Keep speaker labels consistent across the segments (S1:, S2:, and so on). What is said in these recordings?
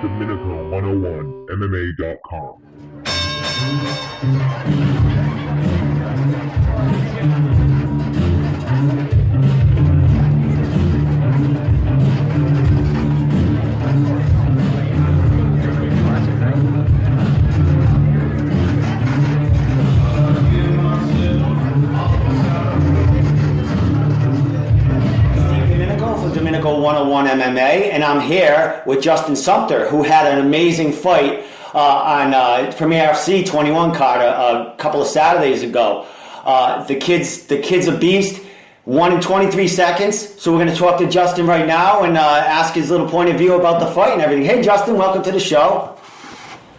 S1: Domenico101MMA.com.
S2: Domenico101 MMA, and I'm here with Justin Sumter, who had an amazing fight on Premier FC 21 card a couple of Saturdays ago. The kid's a beast. 1 in 23 seconds. So we're going to talk to Justin right now and ask his little point of view about the fight and everything. Hey, Justin, welcome to the show.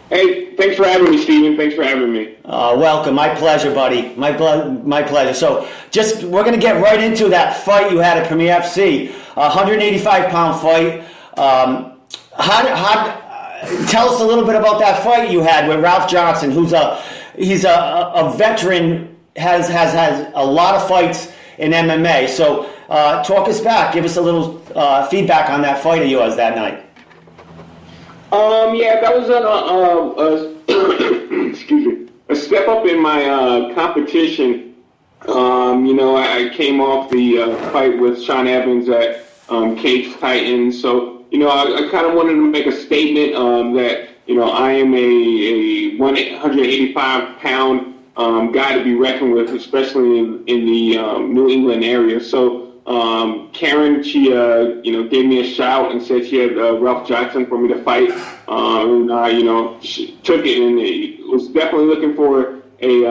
S3: Hey, thanks for having me, Steven. Thanks for having me.
S2: Welcome. My pleasure, buddy. My pleasure. So we're going to get right into that fight you had at Premier FC, 185-pound fight. Tell us a little bit about that fight you had with Ralph Johnson, he's a veteran, has a lot of fights in MMA. So talk us back. Give us a little feedback on that fight of yours that night.
S3: Yeah, that was excuse me, a step up in my competition. I came off the fight with Sean Evans at Cage Titans, so I kind of wanted to make a statement that I am a 185-pound guy to be reckoned with, especially in the New England area. So Karen, she gave me a shout and said she had Ralph Johnson for me to fight. She took it and was definitely looking for a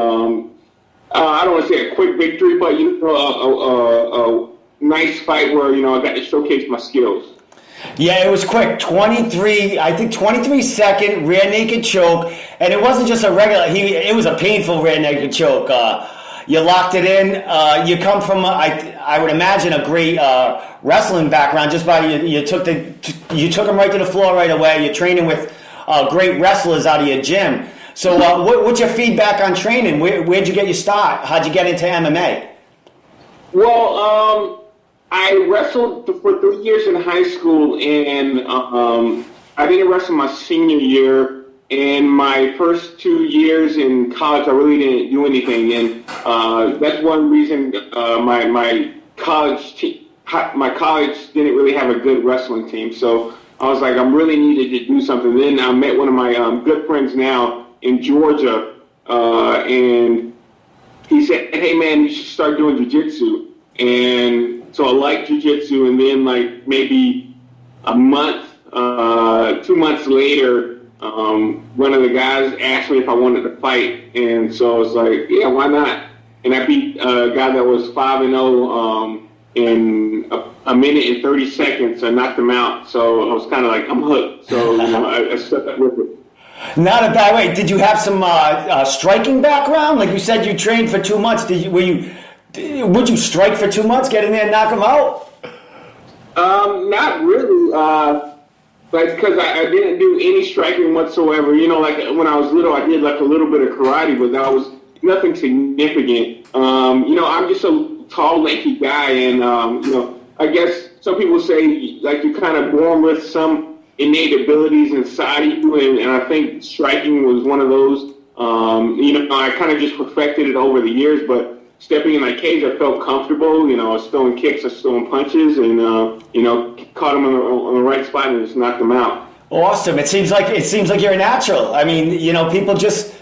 S3: I don't want to say a quick victory, but a nice fight where I got to showcase my skills.
S2: Yeah, it was quick. 23-second rear naked choke, and it wasn't just a regular. It was a painful rear naked choke. You locked it in. You come from, I would imagine, a great wrestling background. Just by you took him right to the floor right away. You're training with great wrestlers out of your gym. So, what's your feedback on training? Where'd you get your start? How'd you get into MMA?
S3: Well, I wrestled for 3 years in high school, and I didn't wrestle my senior year. In my first 2 years in college, I really didn't do anything, and that's one reason my college didn't really have a good wrestling team. So I was like, I'm really needed to do something. Then I met one of my good friends now in Georgia, and he said, "Hey man, you should start doing jiu-jitsu." And so I liked jiu-jitsu, and then like maybe a month, 2 months later, one of the guys asked me if I wanted to fight, and so I was like, yeah, why not? And I beat a guy that was 5-0 in a minute and 30 seconds. I knocked him out, so I was kind of like, I'm hooked. So I stuck with it.
S2: Not a bad way. Did you have some striking background? Like you said, you trained for 2 months. Would you strike for 2 months, get in there and knock him out?
S3: Not really. Because I didn't do any striking whatsoever. Like when I was little, I did like a little bit of karate, but that was nothing significant. I'm just a tall, lanky guy, and I guess some people say like you're kind of born with some innate abilities inside of you, and I think striking was one of those. I kind of just perfected it over the years, but stepping in my cage, I felt comfortable. I was throwing kicks, I was throwing punches, and caught him on the right spot and just knocked him out.
S2: Awesome! It seems like you're a natural. I mean, people just,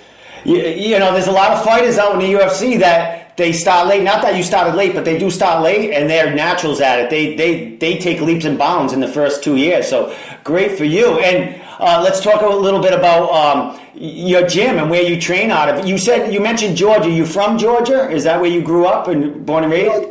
S2: there's a lot of fighters out in the UFC that they start late. Not that you started late, but they do start late, and they're naturals at it. They take leaps and bounds in the first 2 years. So great for you. And let's talk a little bit about your gym and where you train out of. You mentioned Georgia. You from Georgia? Is that where you grew up and born and raised?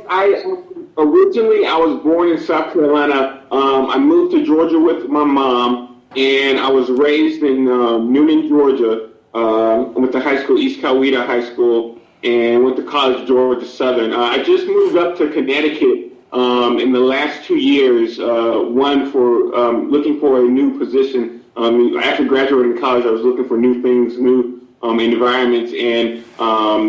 S3: Originally, I was born in South Carolina. I moved to Georgia with my mom, and I was raised in Newnan, Georgia. Went to high school, East Coweta High School, and went to college, Georgia Southern. I just moved up to Connecticut in the last 2 years, one for looking for a new position. After graduating college, I was looking for new things, new environments, and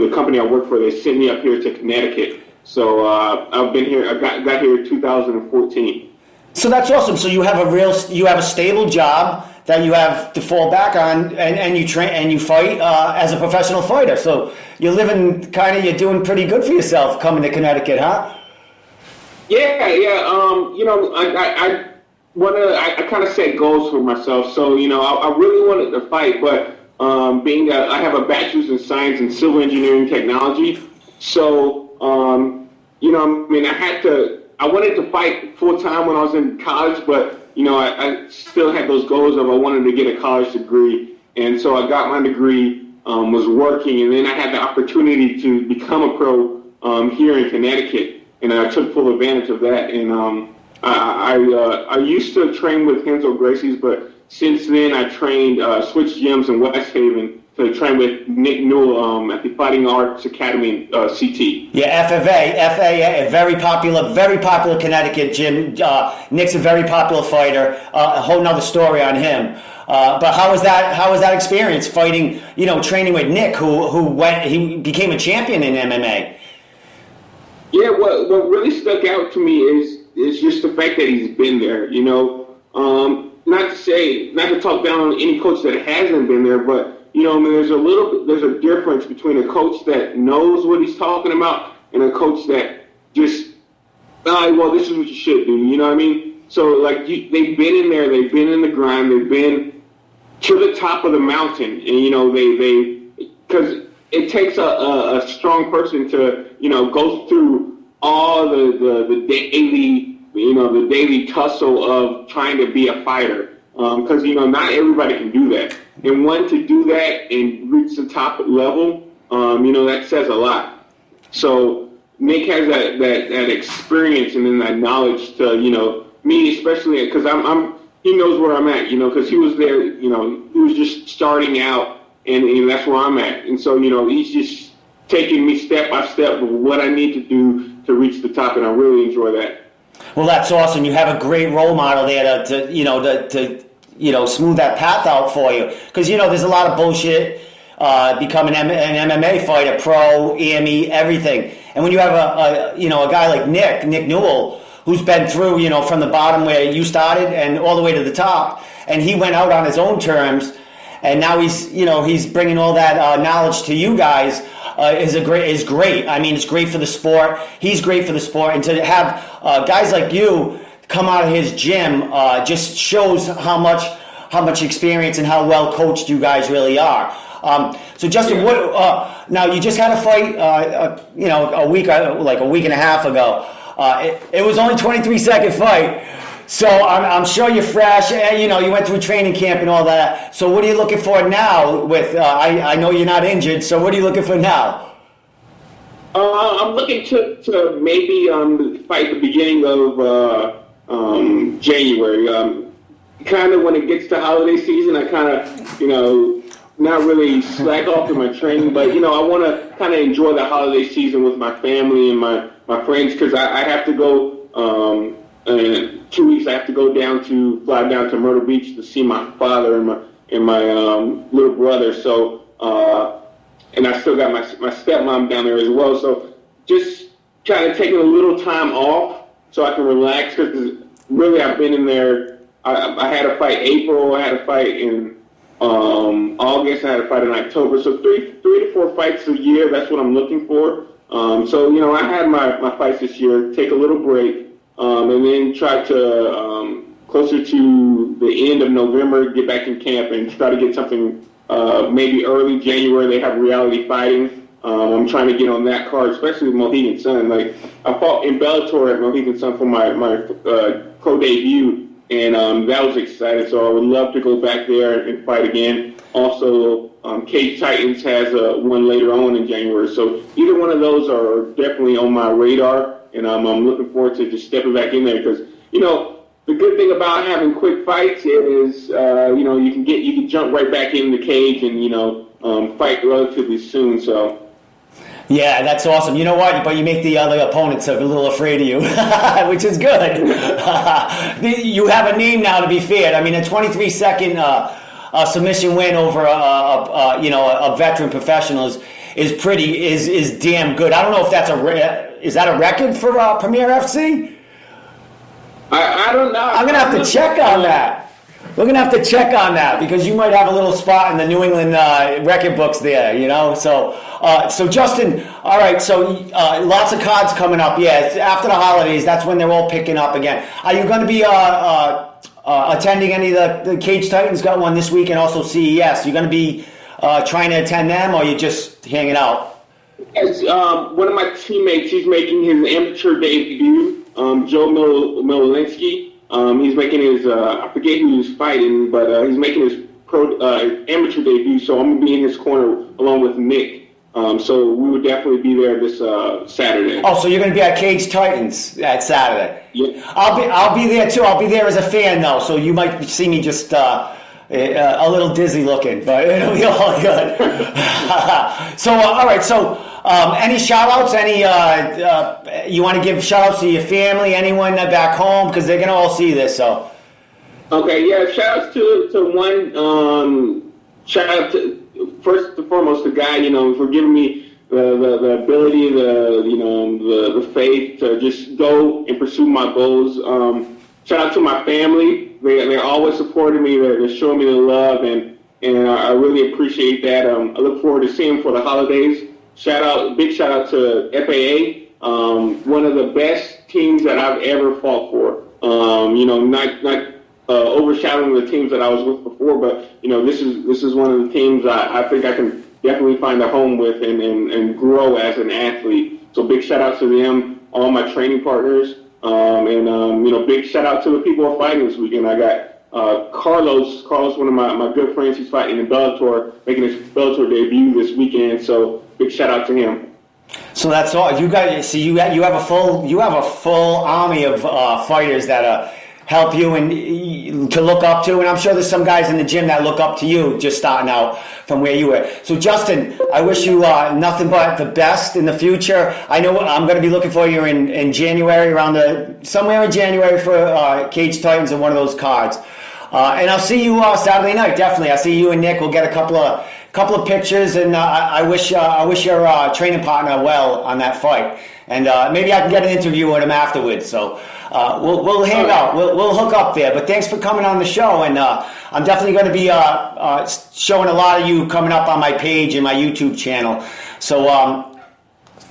S3: the company I work for, they sent me up here to Connecticut. So I've been here. I got here in 2014.
S2: So that's awesome. So you have a stable job that you have to fall back on, and you train and you fight as a professional fighter. So you're you're doing pretty good for yourself coming to Connecticut, huh?
S3: Yeah. I kind of set goals for myself. So I really wanted to fight, but being that I have a bachelor's in science and civil engineering technology, so I wanted to fight full time when I was in college, but I still had those goals of I wanted to get a college degree, and so I got my degree, was working, and then I had the opportunity to become a pro here in Connecticut, and I took full advantage of that. And I used to train with Henzo Gracie's, but since then I trained switch gyms in West Haven to train with Nick Newell at the Fighting Arts Academy CT.
S2: Yeah, FAA, very popular Connecticut gym. Nick's a very popular fighter. A whole nother story on him. But how was that experience fighting? Training with Nick, he became a champion in MMA.
S3: Yeah, what really stuck out to me is just the fact that he's been there. Not to talk down on any coach that hasn't been there, but there's a difference between a coach that knows what he's talking about and a coach that just, this is what you should do. You know what I mean? So they've been in there, they've been in the grind, they've been to the top of the mountain, and because it takes a strong person to go through all the daily tussle of trying to be a fighter. Because not everybody can do that, and to do that and reach the top level, that says a lot. So Nick has that experience and then that knowledge to me, especially because he knows where I'm at, because he was there, he was just starting out, and that's where I'm at, and so he's just taking me step by step of what I need to do to reach the top, and I really enjoy that.
S2: Well, that's awesome. You have a great role model there to smooth that path out for you. Because, there's a lot of bullshit, becoming an MMA fighter, pro, EME, everything. And when you have a guy like Nick Newell, who's been through, from the bottom where you started and all the way to the top, and he went out on his own terms, and now he's bringing all that knowledge to you guys, is great. I mean, it's great for the sport. He's great for the sport, and to have guys like you come out of his gym just shows how much experience and how well coached you guys really are. So Justin, now you just had a fight, a week and a half ago. It was only 23-second fight. So I'm sure you're fresh, and you went through training camp and all that. So what are you looking for now? I know you're not injured. So what are you looking for now?
S3: I'm looking to maybe fight the beginning of January. Kind of when it gets to holiday season, I kind of not really slack off in my training, but I want to kind of enjoy the holiday season with my family and my friends, because I have to go. In 2 weeks, I have to fly down to Myrtle Beach to see my father and my little brother. So, and I still got my stepmom down there as well. So, just kind of taking a little time off so I can relax, because really I've been in there. I had a fight April. I had a fight in August. I had a fight in October. So three to four fights a year. That's what I'm looking for. So I had my fights this year. Take a little break. And then try to, closer to the end of November, get back in camp and try to get something, maybe early January. They have reality fighting. I'm trying to get on that card, especially with Mohegan Sun. I fought in Bellator at Mohegan Sun for my pro debut, and that was exciting. So I would love to go back there and fight again. Also, Cage Titans has one later on in January. So either one of those are definitely on my radar. And I'm looking forward to just stepping back in there, because the good thing about having quick fights is you can jump right back in the cage and fight relatively soon. So
S2: yeah, that's awesome. You know what? But you make the other opponents a little afraid of you, which is good. You have a name now to be feared. I mean, a 23-second submission win over a veteran professional is damn good. I don't know if that's is that a record for Premier FC?
S3: I don't know.
S2: I'm gonna have to check on that. We're gonna have to check on that because you might have a little spot in the New England record books there, you know. So Justin, all right. So lots of cards coming up. Yeah, it's after the holidays. That's when they're all picking up again. Are you going to be attending any of the Cage Titans? Got one this week, and also CES. You going to be trying to attend them, or you just hanging out?
S3: As one of my teammates, he's making his amateur debut. Joe Milinsky. He's making his, I forget who he's fighting, but he's making his amateur debut, so I'm going to be in his corner along with Nick. So we would definitely be there this Saturday.
S2: Oh, so you're going to be at Cage Titans that Saturday?
S3: Yeah.
S2: I'll be there too. I'll be there as a fan though, so you might see me just a little dizzy looking, but it'll be all good. So all right, so any shout outs? Any you want to give shout outs to your family, anyone back home, because they're going to all see this. So
S3: okay, yeah. Shout outs to one. Shout out to first and foremost the guy, for giving me the ability, the faith to just go and pursue my goals. Shout out to my family. They're always supporting me. They're showing me the love, and I really appreciate that. I look forward to seeing them for the holidays. Big shout out to FAA, one of the best teams that I've ever fought for. Not overshadowing the teams that I was with before, but this is one of the teams I think I can definitely find a home with and grow as an athlete. So big shout out to them, all my training partners, and big shout out to the people who are fighting this weekend. I got Carlos, one of my good friends. He's fighting in Bellator, making his Bellator debut this weekend. So big shout out to him.
S2: So that's all you got. See, you have a full army of fighters that help you and to look up to, and I'm sure there's some guys in the gym that look up to you just starting out from where you were. So Justin, I wish you nothing but the best in the future. I know I'm going to be looking for you in January, somewhere in January for Cage Titans and one of those cards. And I'll see you Saturday night. Definitely, I'll see you and Nick. We'll get a couple of pictures, and I wish your training partner well on that fight, and maybe I can get an interview with him afterwards. So we'll hang out. We'll hook up there. But thanks for coming on the show, and I'm definitely going to be showing a lot of you coming up on my page and my YouTube channel. So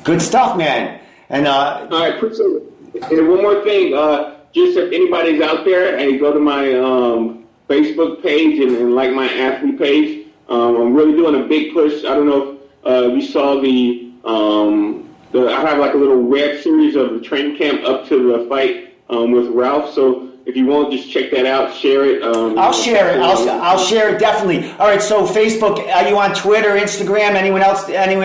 S2: good stuff, man. And
S3: I appreciate it. And one more thing, just if anybody's out there, hey, go to my Facebook page and like my athlete page. I'm really doing a big push. I don't know if you saw I have like a little web series of the training camp up to the fight with Ralph. So if you want, just check that out, share it.
S2: I'll share it. I'll share it definitely. All right. So Facebook, are you on Twitter, Instagram? Anywhere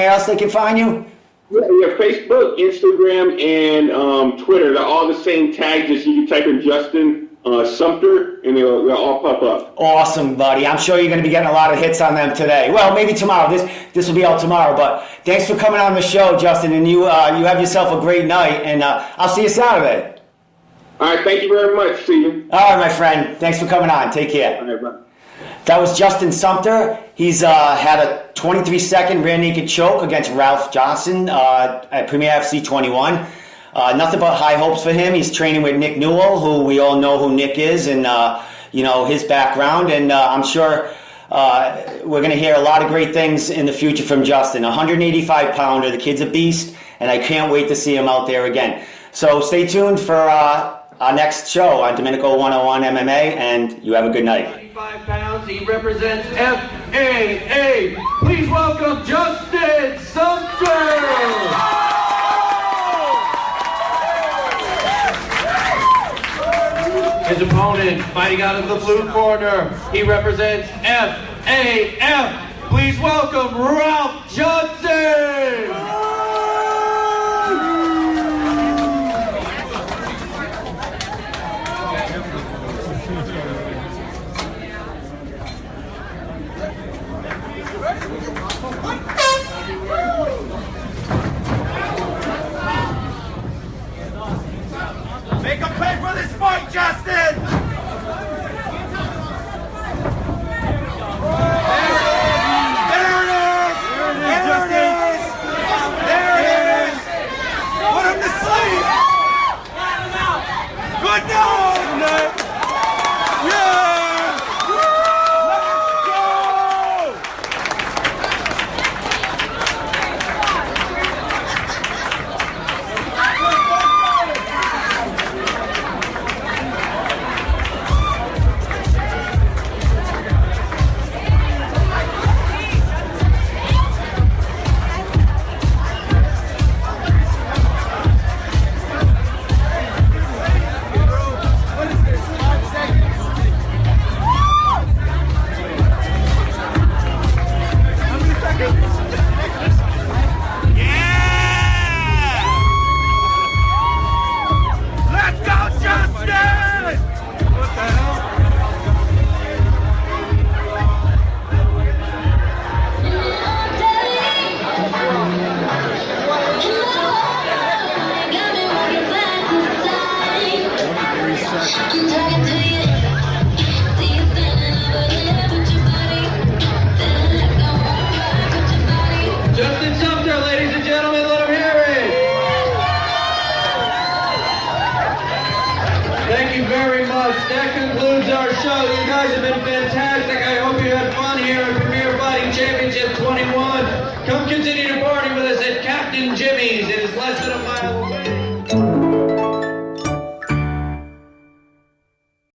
S2: else they can find you?
S3: Yeah, Facebook, Instagram, and Twitter. They're all the same tags. Just you can type in Justin Sumter, and they'll all pop up.
S2: Awesome, buddy. I'm sure you're going to be getting a lot of hits on them today. Well, maybe tomorrow. This will be out tomorrow. But thanks for coming on the show, Justin. And you have yourself a great night. And I'll see you Saturday.
S3: All right. Thank you very much. See you.
S2: All right, my friend. Thanks for coming on. Take care.
S3: All right, bye.
S2: That was Justin Sumter. He's had a 23-second rear naked choke against Ralph Johnson at Premier FC 21. Nothing but high hopes for him. He's training with Nick Newell, who we all know who Nick is, and his background. And I'm sure we're going to hear a lot of great things in the future from Justin. 185-pounder. The kid's a beast, and I can't wait to see him out there again. So stay tuned for our next show on Domenico101MMA, and you have a good night.
S4: 95 pounds, he represents FAA. Please welcome Justin Sumter. His opponent, fighting out of the blue corner, he represents FAF. Please welcome Ralph Johnson.
S5: Make him pay for this fight, Justin! There it is!
S4: that concludes our show. You guys have been fantastic. I hope you had fun here at Premier Fighting Championship 21. Come continue to party with us at Captain Jimmy's in